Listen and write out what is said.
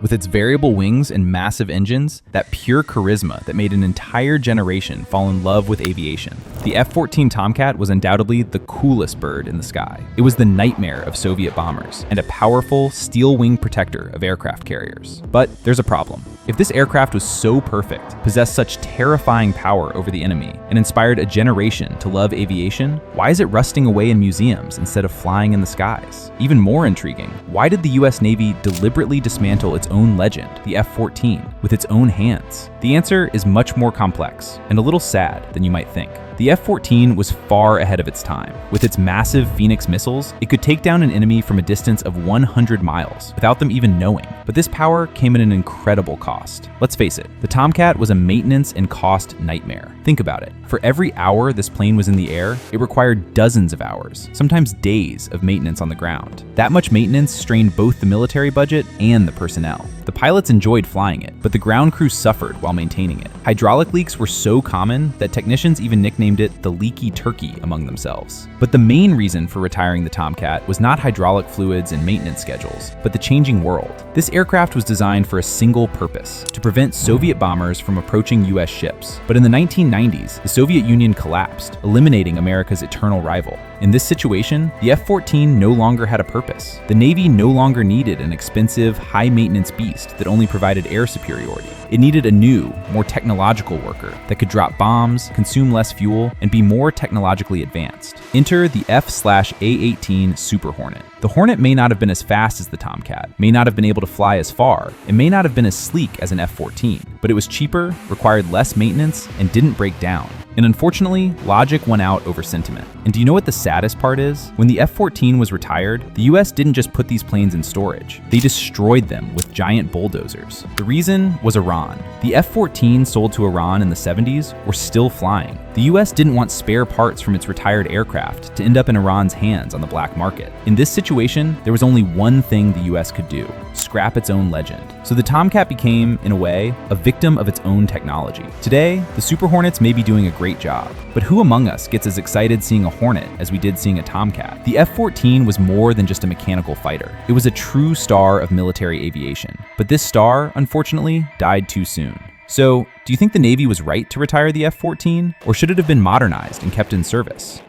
With its variable wings and massive engines, that pure charisma that made an entire generation fall in love with aviation. The F-14 Tomcat was undoubtedly the coolest bird in the sky. It was the nightmare of Soviet bombers and a powerful steel wing protector of aircraft carriers. But there's a problem. If this aircraft was so perfect, possessed such terrifying power over the enemy, and inspired a generation to love aviation, why is it rusting away in museums instead of flying in the skies? Even more intriguing, why did the US Navy deliberately dismantle its own legend, the F-14, with its own hands? The answer is much more complex and a little sad than you might think. The F-14 was far ahead of its time. With its massive Phoenix missiles, it could take down an enemy from a distance of 100 miles without them even knowing. But this power came at an incredible cost. Let's face it, the Tomcat was a maintenance and cost nightmare. Think about it. For every hour this plane was in the air, it required dozens of hours, sometimes days of maintenance on the ground. That much maintenance strained both the military budget and the personnel. The pilots enjoyed flying it, but the ground crew suffered while maintaining it. Hydraulic leaks were so common that technicians even nicknamed it the leaky turkey among themselves. But the main reason for retiring the Tomcat was not hydraulic fluids and maintenance schedules, but the changing world. This aircraft was designed for a single purpose: to prevent Soviet bombers from approaching US ships. But in the 1990s, the Soviet Union collapsed, eliminating America's eternal rival. In this situation, the F-14 no longer had a purpose. The Navy no longer needed an expensive, high-maintenance beast that only provided air superiority. It needed a new, more technological worker that could drop bombs, consume less fuel, and be more technologically advanced. Enter the F/A-18 Super Hornet. The Hornet may not have been as fast as the Tomcat, may not have been able to fly as far, and may not have been as sleek as an F-14, but it was cheaper, required less maintenance, and didn't break down. And unfortunately, logic won out over sentiment. And do you know what the saddest part is? When the F-14 was retired, the US didn't just put these planes in storage. They destroyed them with giant bulldozers. The reason was Iran. The F-14 sold to Iran in the 70s were still flying. The US didn't want spare parts from its retired aircraft to end up in Iran's hands on the black market. In this situation, there was only one thing the US could do: scrap its own legend. So the Tomcat became, in a way, a victim of its own technology. Today, the Super Hornets may be doing a great job, but who among us gets as excited seeing a Hornet as we did seeing a Tomcat? The F-14 was more than just a mechanical fighter. It was a true star of military aviation. But this star, unfortunately, died too soon. So, do you think the Navy was right to retire the F-14, or should it have been modernized and kept in service?